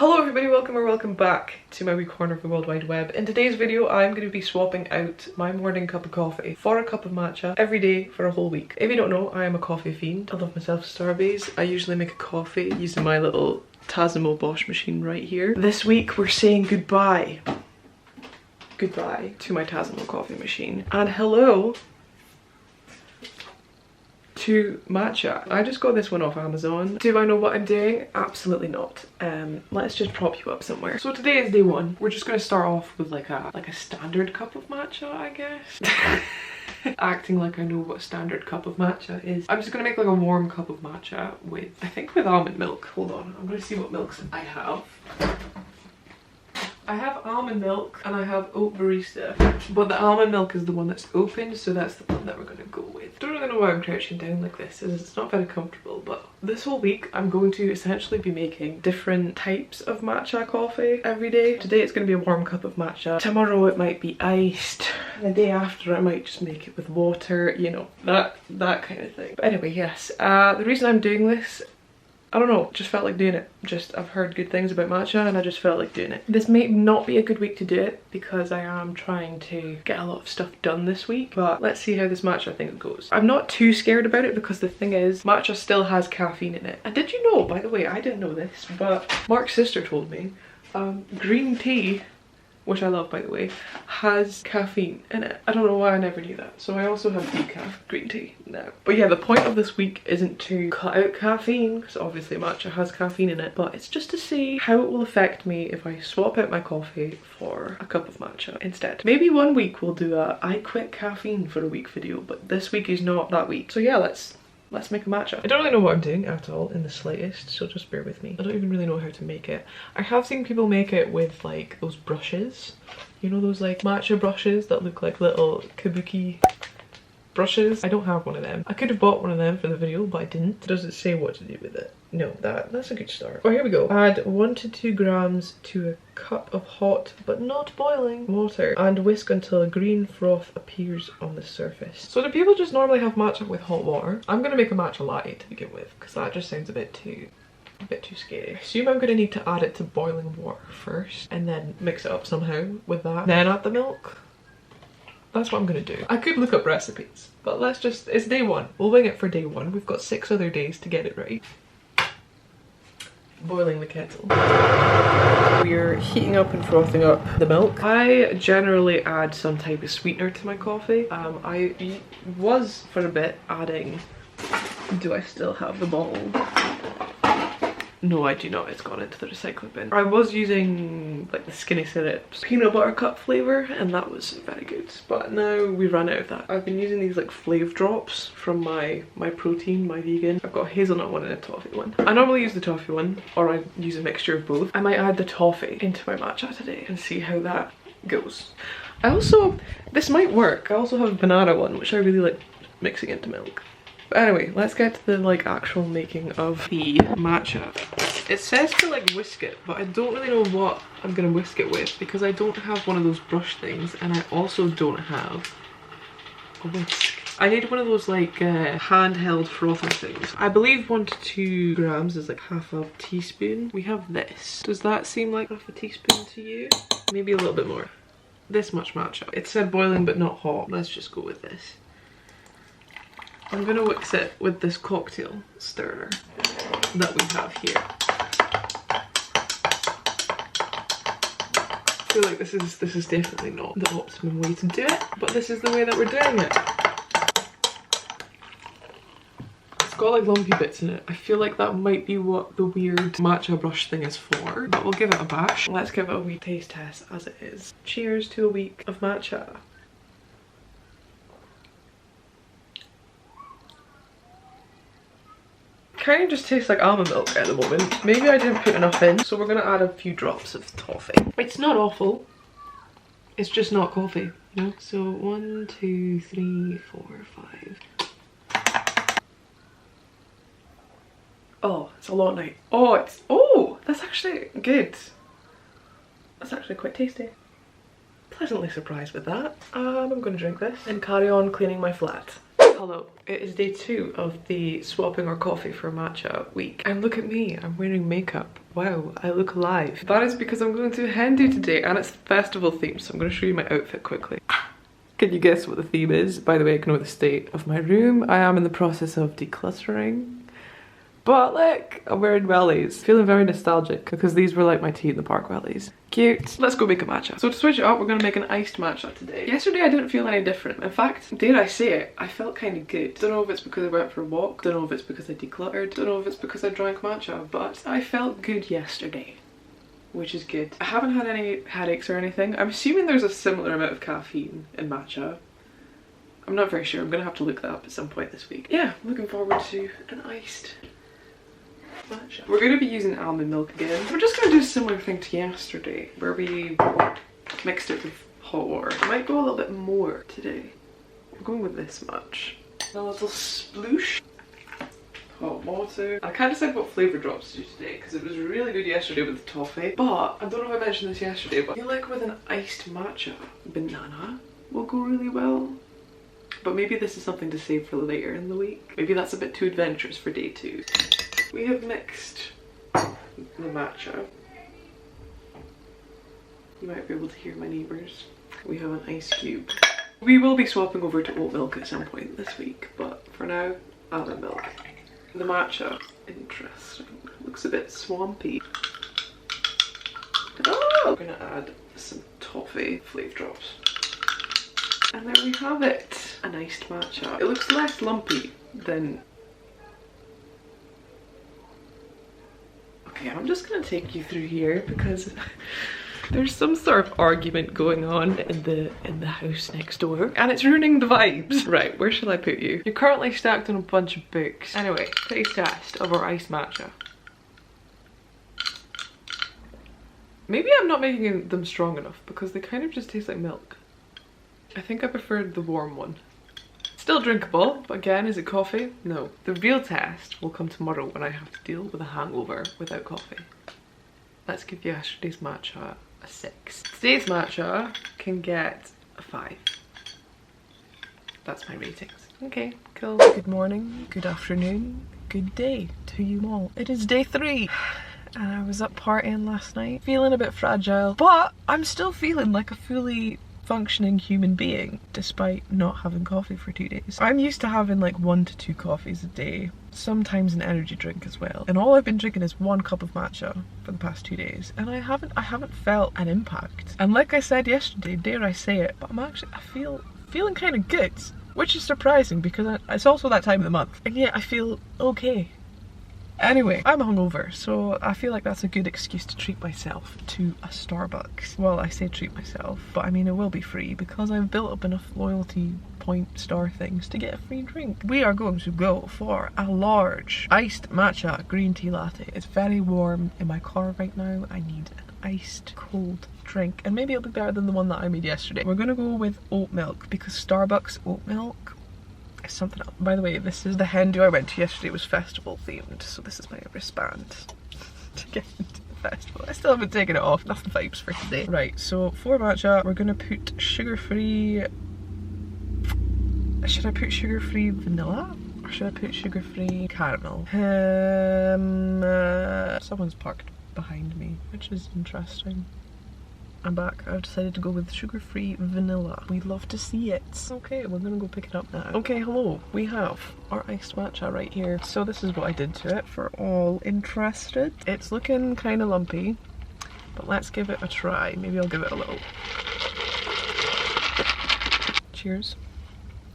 Hello everybody, welcome or welcome back to my wee corner of the World Wide Web. In today's video I'm going to be swapping out my morning cup of coffee for a cup of matcha every day for a whole week. If you don't know, I am a coffee fiend. I love myself Starbase. I usually make a coffee using my little Tasmo Bosch machine right here. This week we're saying goodbye to my Tasmo coffee machine and hello to matcha. I just got this one off Amazon. Do I know what I'm doing? Absolutely not. Let's just prop you up somewhere. So today is day one. We're just gonna start off with like a standard cup of matcha, I guess. Acting like I know what a standard cup of matcha is. I'm just gonna make like a warm cup of matcha with, I think with almond milk. Hold on, I'm gonna see what milks I have. I have almond milk and I have oat barista, but the almond milk is the one that's open, so that's the one that we're gonna go with. Don't really know why I'm crouching down like this, it's not very comfortable, but this whole week I'm going to essentially be making different types of matcha coffee every day. Today it's gonna be a warm cup of matcha. Tomorrow it might be iced. And the day after I might just make it with water, you know, that kind of thing. But anyway, yes, the reason I'm doing this, I don't know, just felt like doing it. I've heard good things about matcha and I just felt like doing it. This may not be a good week to do it because I am trying to get a lot of stuff done this week, but let's see how this matcha thing goes. I'm not too scared about it because the thing is, matcha still has caffeine in it. And did you know, by the way, I didn't know this, but Mark's sister told me, green tea, which I love by the way, has caffeine in it. I don't know why I never knew that. So I also have decaf green tea now. But yeah, the point of this week isn't to cut out caffeine, because obviously matcha has caffeine in it, but it's just to see how it will affect me if I swap out my coffee for a cup of matcha instead. Maybe one week we'll do a I quit caffeine for a week video, but this week is not that week. So yeah, let's make a matcha. I don't really know what I'm doing at all in the slightest, so just bear with me. I don't even really know how to make it. I have seen people make it with like those brushes. You know those like matcha brushes that look like little kabuki brushes? I don't have one of them. I could have bought one of them for the video, but I didn't. Does it say what to do with it? No, that's a good start. Oh, here we go. Add 1 to 2 grams to a cup of hot, but not boiling, water and whisk until a green froth appears on the surface. So do people just normally have matcha with hot water? I'm gonna make a matcha latte to begin with, because that just sounds a bit too scary. I assume I'm gonna need to add it to boiling water first and then mix it up somehow with that. Then add the milk. That's what I'm gonna do. I could look up recipes, but it's day one. We'll wing it for day one. We've got 6 other days to get it right. Boiling the kettle. We're heating up and frothing up the milk. I generally add some type of sweetener to my coffee. I was for a bit adding, do I still have the bottle? No, I do not. It's gone into the recycling bin. I was using like the Skinny Syrups peanut butter cup flavour and that was very good. But now we ran out of that. I've been using these like Flav drops from my protein, my vegan. I've got a hazelnut one and a toffee one. I normally use the toffee one, or I use a mixture of both. I might add the toffee into my matcha today and see how that goes. This might work. I also have a banana one, which I really like mixing into milk. But anyway, let's get to the like actual making of the matcha. It says to like whisk it, but I don't really know what I'm gonna whisk it with because I don't have one of those brush things and I also don't have a whisk. I need one of those like handheld frother things. I believe 1 to 2 grams is like half a teaspoon. We have this. Does that seem like half a teaspoon to you? Maybe a little bit more. This much matcha. It said boiling but not hot. Let's just go with this. I'm gonna mix it with this cocktail stirrer that we have here. I feel like this is definitely not the optimum way to do it, but this is the way that we're doing it. It's got like lumpy bits in it. I feel like that might be what the weird matcha brush thing is for, but we'll give it a bash. Let's give it a wee taste test as it is. Cheers to a week of matcha. Kind of just tastes like almond milk at the moment. Maybe I didn't put enough in, so we're gonna add a few drops of toffee. It's not awful. It's just not coffee, you know? So 1, 2, 3, 4, 5. Oh, it's a lot now. Oh, that's actually good. That's actually quite tasty. pleasantly surprised with that. I'm gonna drink this and carry on cleaning my flat. Hello, it is day 2 of the swapping our coffee for matcha week. And look at me, I'm wearing makeup. Wow, I look alive. That is because I'm going to a hen do today and it's festival themed, so I'm gonna show you my outfit quickly. Can you guess what the theme is? By the way, I can know the state of my room. I am in the process of decluttering. But look, I'm wearing wellies. Feeling very nostalgic because these were like my tea in the park wellies. Cute. Let's go make a matcha. So to switch it up, we're gonna make an iced matcha today. Yesterday I didn't feel any different. In fact, dare I say it, I felt kind of good. Don't know if it's because I went for a walk, don't know if it's because I decluttered, don't know if it's because I drank matcha, but I felt good yesterday, which is good. I haven't had any headaches or anything. I'm assuming there's a similar amount of caffeine in matcha. I'm not very sure. I'm gonna have to look that up at some point this week. Yeah, looking forward to an iced matcha. We're going to be using almond milk again. We're just going to do a similar thing to yesterday where we mixed it with hot water. I might go a little bit more today. We're going with this much. A little sploosh. Hot water. I can't decide what flavour drops to do today because it was really good yesterday with the toffee, but I don't know if I mentioned this yesterday, but I feel like with an iced matcha, banana will go really well. But maybe this is something to save for later in the week. Maybe that's a bit too adventurous for day 2. We have mixed the matcha. You might be able to hear my neighbours. We have an ice cube. We will be swapping over to oat milk at some point this week, but for now, almond milk. The matcha, interesting. Looks a bit swampy. Oh! We're gonna add some toffee flave drops. And there we have it, an iced matcha. It looks less lumpy than... Okay, I'm just gonna take you through here because there's some sort of argument going on in the house next door and it's ruining the vibes. Right, where shall I put you? You're currently stacked on a bunch of books. Anyway, taste test of our iced matcha. Maybe I'm not making them strong enough because they kind of just taste like milk. I think I preferred the warm one. Still drinkable, but again, is it coffee? No. The real test will come tomorrow when I have to deal with a hangover without coffee. Let's give yesterday's matcha a 6. Today's matcha can get a 5. That's my ratings. Okay, cool. Good morning, good afternoon, good day to you all. It is day 3. And I was up partying last night, feeling a bit fragile, but I'm still feeling like a fully functioning human being despite not having coffee for 2 days. I'm used to having like 1 to 2 coffees a day, sometimes an energy drink as well, and all I've been drinking is 1 cup of matcha for the past 2 days, and I haven't felt an impact. And like I said yesterday, dare I say it, but I feel feeling kind of good, which is surprising because it's also that time of the month, and yet I feel okay. Anyway, I'm hungover, so I feel like that's a good excuse to treat myself to a Starbucks. Well, I say treat myself, but I mean it will be free because I've built up enough loyalty point star things to get a free drink. We are going to go for a large iced matcha green tea latte. It's very warm in my car right now. I need an iced cold drink, and maybe it'll be better than the one that I made yesterday. We're gonna go with oat milk because Starbucks oat milk is something else. By the way, this is the hen do I went to yesterday. It was festival themed, so this is my wristband to get into the festival. I still haven't taken it off. That's the vibes for today. Right, so for matcha, we're gonna put sugar-free. Should I put sugar-free vanilla? Or should I put sugar-free caramel? Someone's parked behind me, which is interesting. I'm back. I've decided to go with sugar-free vanilla. We'd love to see it. Okay, we're gonna go pick it up now. Okay, hello. We have our iced matcha right here. So this is what I did to it for all interested. It's looking kind of lumpy, but let's give it a try. Maybe I'll give it a little. Cheers.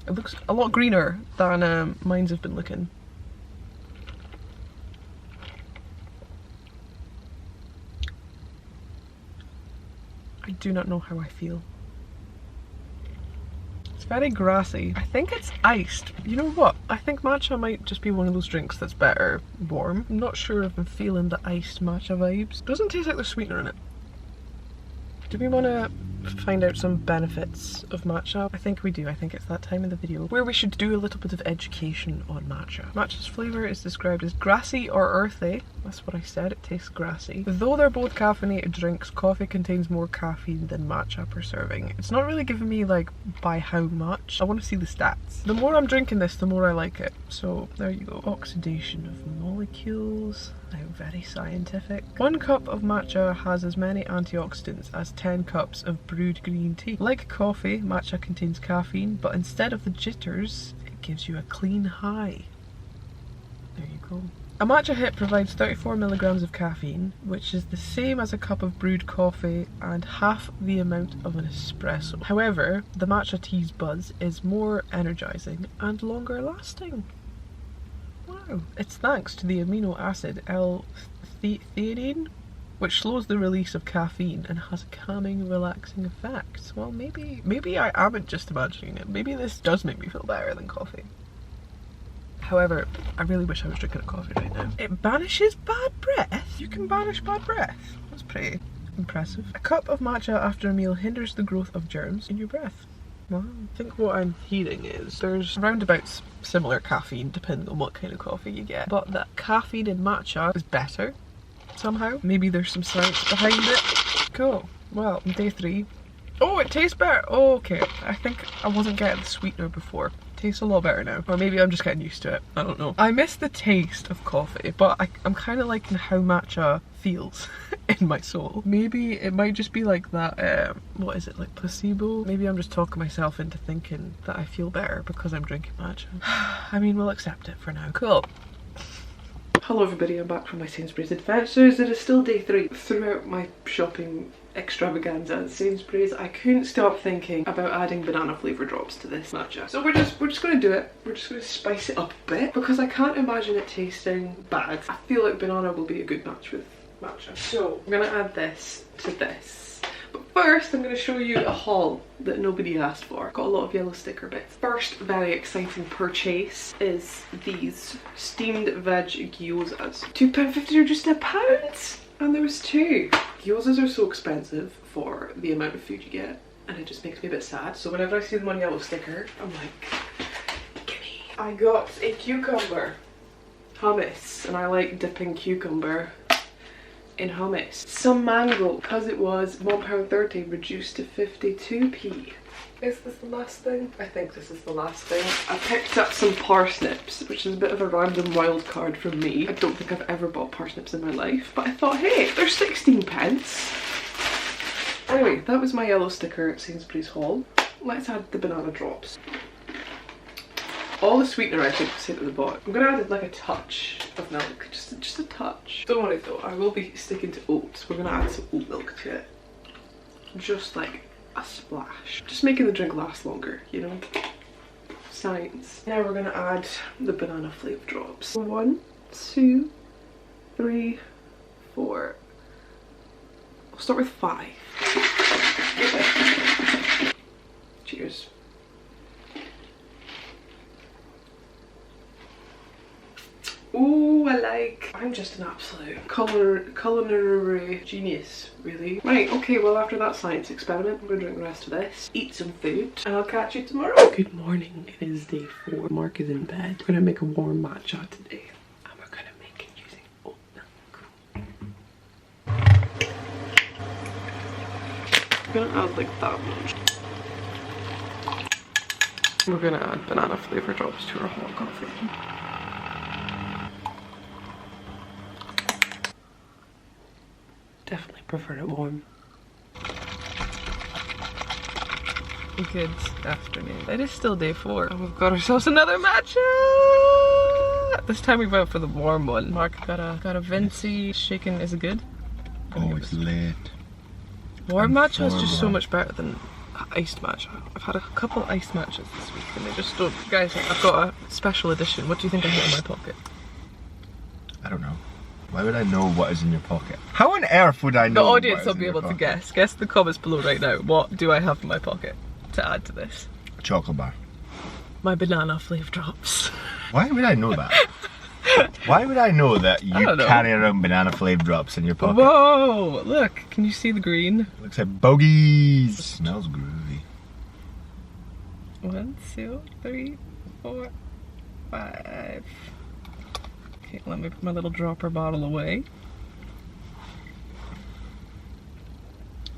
It looks a lot greener than mine's have been looking. I do not know how I feel. It's very grassy. I think it's iced. You know what? I think matcha might just be one of those drinks that's better warm. I'm not sure if I'm feeling the iced matcha vibes. Doesn't taste like there's sweetener in it. Do we want to find out some benefits of matcha? I think we do. I think it's that time of the video where we should do a little bit of education on matcha. Matcha's flavour is described as grassy or earthy. That's what I said, it tastes grassy. Though they're both caffeinated drinks, coffee contains more caffeine than matcha per serving. It's not really giving me like by how much. I want to see the stats. The more I'm drinking this, the more I like it. So there you go. Oxidation of molecules. Now very scientific. 1 cup of matcha has as many antioxidants as 10 cups of brewed green tea. Like coffee, matcha contains caffeine, but instead of the jitters, it gives you a clean high. There you go. A matcha hit provides 34 milligrams of caffeine, which is the same as a cup of brewed coffee and half the amount of an espresso. However, the matcha tea's buzz is more energizing and longer lasting. Wow. It's thanks to the amino acid L-theanine, which slows the release of caffeine and has a calming, relaxing effect. Well, maybe I am just imagining it. Maybe this does make me feel better than coffee. However, I really wish I was drinking a coffee right now. It banishes bad breath? You can banish bad breath? That's pretty impressive. A cup of matcha after a meal hinders the growth of germs in your breath. Wow. I think what I'm hearing is there's roundabouts similar caffeine depending on what kind of coffee you get, but that caffeine in matcha is better somehow. Maybe there's some science behind it. Cool. Well, day 3. Oh, it tastes better. Oh, okay. I think I wasn't getting the sweetener before. Tastes a lot better now. Or maybe I'm just getting used to it. I don't know. I miss the taste of coffee, but I'm kind of liking how matcha feels in my soul. Maybe it might just be like that, what is it, like placebo? Maybe I'm just talking myself into thinking that I feel better because I'm drinking matcha. I mean, we'll accept it for now. Cool. Hello everybody, I'm back from my Sainsbury's adventures. It is still day 3. Throughout my shopping extravaganza at Sainsbury's, I couldn't stop thinking about adding banana flavour drops to this matcha. So we're just going to do it. We're just going to spice it up a bit because I can't imagine it tasting bad. I feel like banana will be a good match with matcha. So I'm going to add this to this. But first I'm going to show you a haul that nobody asked for. Got a lot of yellow sticker bits. First very exciting purchase is these steamed veg gyozas. £2.50 or just £1? And there was 2. Gyozas are so expensive for the amount of food you get, and it just makes me a bit sad. So whenever I see them on yellow sticker, I'm like, gimme. I got a cucumber hummus, and I like dipping cucumber in hummus. Some mango, because it was £1.30 reduced to 52p. Is this the last thing? I think this is the last thing. I picked up some parsnips, which is a bit of a random wild card from me. I don't think I've ever bought parsnips in my life, but I thought, hey, they're 16 pence. Anyway, that was my yellow sticker at Sainsbury's haul. Let's add the banana drops. All the sweetener I think will sit at the bottom. I'm gonna add like a touch of milk, just a touch. Don't worry though, I will be sticking to oats. We're gonna add some oat milk to it. Just like a splash. Just making the drink last longer, you know? Science. Now we're gonna add the banana flavour drops. 1, 2, 3, 4. I'll start with 5. Cheers. Ooh, I'm just an absolute culinary genius, really. Right, okay, well after that science experiment, I'm gonna drink the rest of this, eat some food, and I'll catch you tomorrow. Good morning, it is day 4. Mark is in bed. We're gonna make a warm matcha today, and we're gonna make it using oat milk. I'm gonna add like that much. We're gonna add banana flavour drops to our hot coffee. Definitely prefer it warm. Good afternoon. It is still day 4 and we've got ourselves another matcha! This time we went for the warm one. Mark got a Vinci shaken. Is it good? Oh, it's late. Warm matcha is just so much better than iced matcha. I've had a couple iced matchas this week and they just don't. Guys, I've got a special edition. What do you think I have in my pocket? I don't know. Why would I know what is in your pocket? How on earth would I know? The audience will be able to guess. Guess the comments below right now. What do I have in my pocket to add to this? A chocolate bar. My banana flavour drops. Why would I know that? Why would I know that you carry around banana flavour drops in your pocket? Whoa! Look, can you see the green? Looks like bogies. Smells groovy. 1, 2, 3, 4, 5. Okay, let me put my little dropper bottle away.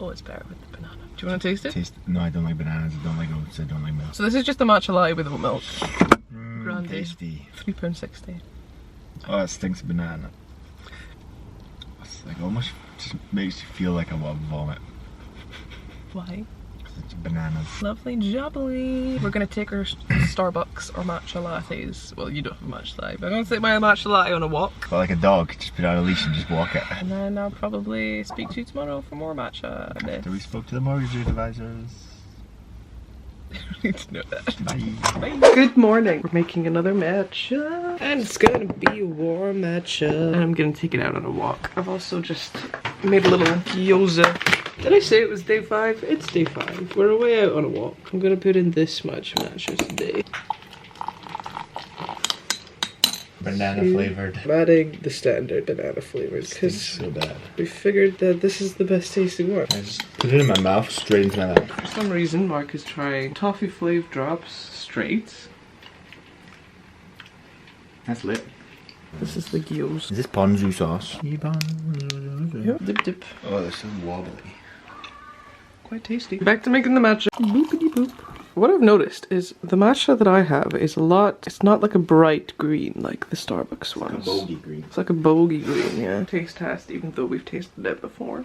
Oh, it's better with the banana. Do you want to taste it? No, I don't like bananas. I don't like oats. I don't like milk. So this is just a matcha latte with oat milk. Grande. Tasty. £3.60. Oh, it stinks of banana. It's like almost just makes you feel like I want to vomit. Why? It's bananas. Lovely jubbly. We're gonna take our Starbucks or matcha lattes. Well, you don't have a matcha latte, but I'm gonna take my matcha latte on a walk. But like a dog, just put it on a leash and just walk it. And then I'll probably speak to you tomorrow for more matcha. After we spoke to the mortgage advisors. I don't need to know that. Bye. Bye. Good morning. We're making another matcha. And it's gonna be warm matcha. And I'm gonna take it out on a walk. I've also just made a little gyoza. Did I say it was day 5? It's day 5. We're away out on a walk. I'm gonna put in this much matcha today. Banana flavoured. I'm adding the standard banana flavoured because so bad. we figured that this is the best tasting one. I just put it in my mouth, straight into my mouth. For some reason, Mark is trying toffee flavor drops straight. That's lit. This is the gyoza. Is this ponzu sauce? Yep. Dip dip. Oh, this is wobbly. Quite tasty. Back to making the matcha. Boopity boop. What I've noticed is the matcha that I have is a lot, it's not like a bright green like the Starbucks ones. Like a bogey green. It's like a bogey green, yeah. Taste test, even though we've tasted it before.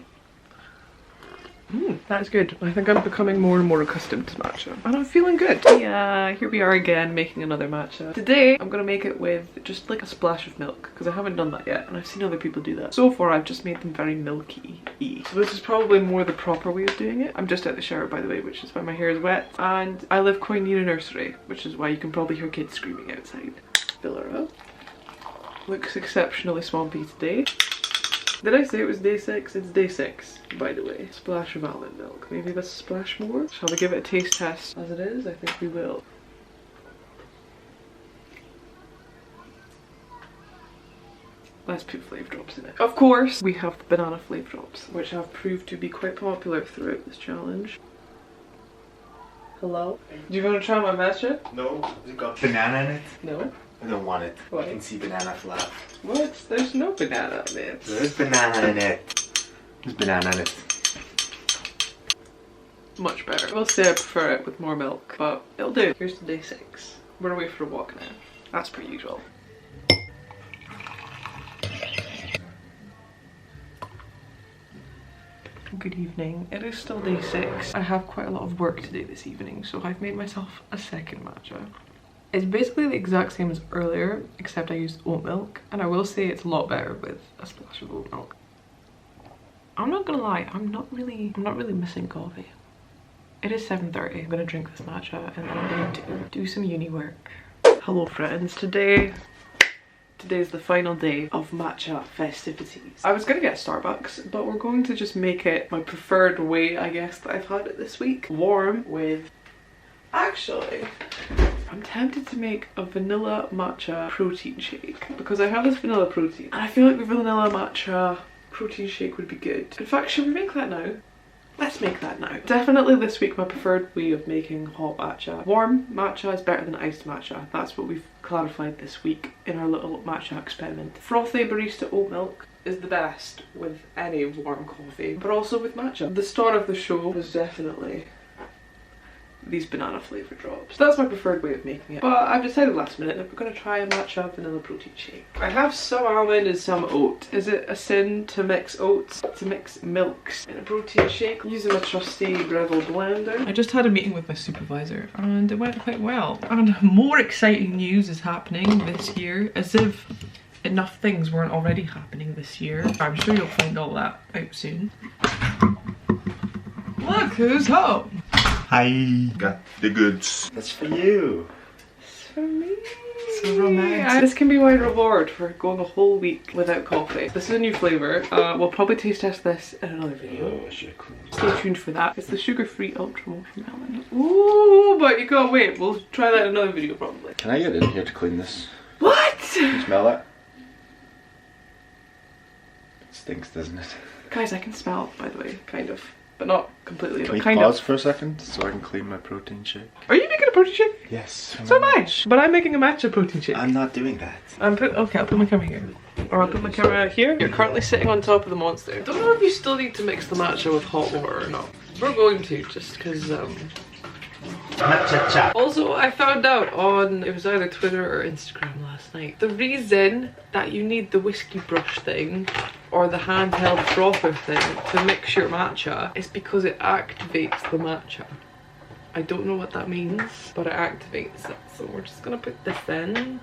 That's good. I think I'm becoming more and more accustomed to matcha. And I'm feeling good. Yeah, here we are again making another matcha. Today, I'm gonna make it with just like a splash of milk, because I haven't done that yet, and I've seen other people do that. So far, I've just made them very milky-y. So this is probably more the proper way of doing it. I'm just out the shower, by the way, which is why my hair is wet. And I live quite near a nursery, which is why you can probably hear kids screaming outside. Fill her up. Looks exceptionally swampy today. Did I say it was day 6? It's day 6, by the way. Splash of almond milk. Maybe let's splash more? Shall we give it a taste test as it is? I think we will. Let's put flavour drops in it. Of course, we have the banana flavour drops, which have proved to be quite popular throughout this challenge. Hello? Do you want to try my matcha? No, has it got banana in it? No. I don't want it. Why? I can see banana flat. What? There's no banana in it. There is banana in it. There's banana in it. Much better. I will say I prefer it with more milk, but it'll do. Here's to day 6. We're away for a walk now. As per usual. Good evening. It is still day 6. I have quite a lot of work to do this evening, so I've made myself a second matcha. It's basically the exact same as earlier, except I used oat milk, and I will say it's a lot better with a splash of oat milk. I'm not gonna lie, I'm not really missing coffee. It is 7:30. I'm gonna drink this matcha and then I'm going to do some uni work. Hello friends, today's the final day of matcha festivities. I was gonna get Starbucks, but we're going to just make it my preferred way, I guess, that I've had it this week. Warm with... Actually, I'm tempted to make a vanilla matcha protein shake because I have this vanilla protein and I feel like the vanilla matcha protein shake would be good. In fact, should we make that now? Let's make that now. Definitely this week my preferred way of making hot matcha. Warm matcha is better than iced matcha. That's what we've clarified this week in our little matcha experiment. Frothy barista oat milk is the best with any warm coffee, but also with matcha. The star of the show was definitely these banana flavour drops. That's my preferred way of making it. But I've decided last minute that we're going to try a matcha vanilla protein shake. I have some almond and some oat. Is it a sin to mix oats, to mix milks in a protein shake? Using my trusty Breville blender. I just had a meeting with my supervisor and it went quite well. And more exciting news is happening this year, as if enough things weren't already happening this year. I'm sure you'll find all that out soon. Look who's home! Hi, got the goods. That's for you. It's for me. So romantic. This can be my reward for going a whole week without coffee. This is a new flavour. We'll probably taste test this in another video. Oh, shit, cool. Stay tuned for that. It's the sugar-free Ultramarine. Ooh, but you gotta wait. We'll try that in another video probably. Can I get in here to clean this? What? Can you smell that? stinks, doesn't it? Guys, I can smell it, by the way, kind of. But not completely, Can but we kind pause of. for a second so I can clean my protein shake? Are you making a protein shake? Yes. So am I. But I'm making a matcha protein shake. I'm not doing that. Okay, I'll put my camera here. Or I'll put my camera here. You're currently sitting on top of the monster. Don't know if you still need to mix the matcha with hot water or not. We're going to, just because, Matcha. Also, I found out on, it was either Twitter or Instagram last night, the reason that you need the whiskey brush thing or the handheld frother thing to mix your matcha is because it activates the matcha. I don't know what that means, but it activates it. So we're just gonna put this in,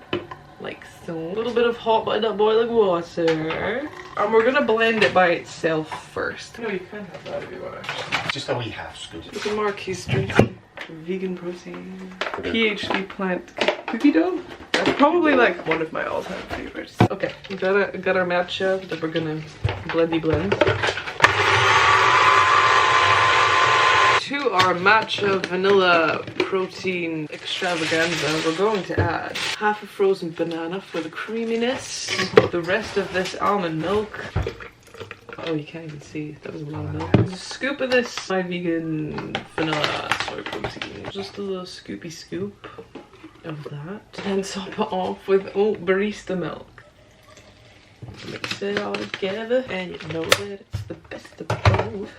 like so. A little bit of hot but boiling water. And we're gonna blend it by itself first. No, you can have that if you want actually. Just a wee half scoop. Look at Mark, he's drinking vegan protein. PhD plant cookie dough. That's probably like one of my all-time favorites. Okay, we got our matcha that we're gonna blend. To our matcha vanilla protein extravaganza, we're going to add half a frozen banana for the creaminess, the rest of this almond milk. Oh, you can't even see, that was a lot of milk. A scoop of this my vegan vanilla soy protein. Just a little scoopy scoop of that. And then top it off with oat barista milk. Mix it all together and you know that it's the best of both.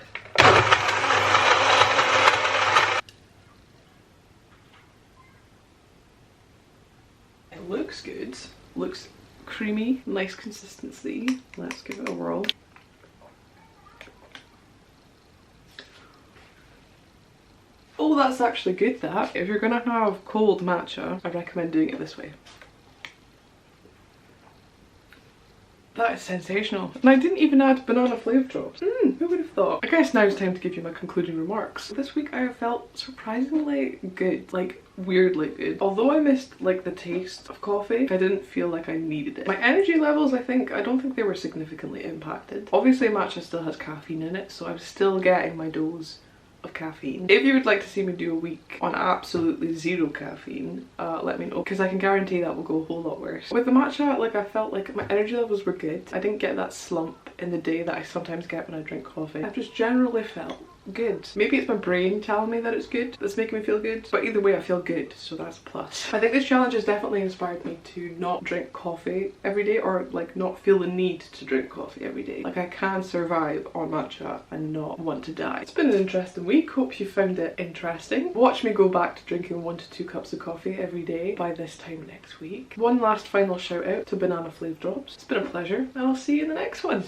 It looks good. Looks creamy, nice consistency. Let's give it a whirl. Oh, that's actually good, that. If you're gonna have cold matcha, I recommend doing it this way. That is sensational. And I didn't even add banana flavour drops. Who would have thought? I guess now it's time to give you my concluding remarks. This week I felt surprisingly good, like weirdly good. Although I missed like the taste of coffee, I didn't feel like I needed it. My energy levels, I don't think they were significantly impacted. Obviously matcha still has caffeine in it, so I'm still getting my dose of caffeine. If you would like to see me do a week on absolutely zero caffeine, let me know, because I can guarantee that will go a whole lot worse. With the matcha, like I felt like my energy levels were good. I didn't get that slump in the day that I sometimes get when I drink coffee. I just generally felt good. Maybe it's my brain telling me that it's good that's making me feel good, but either way I feel good, so that's a plus. I think this challenge has definitely inspired me to not drink coffee every day, or like not feel the need to drink coffee every day. Like I can survive on matcha and not want to die. It's been an interesting week. Hope you found it interesting. Watch me go back to drinking 1 to 2 cups of coffee every day by this time next week. One last final shout out to banana flavour drops. It's been a pleasure and I'll see you in the next one.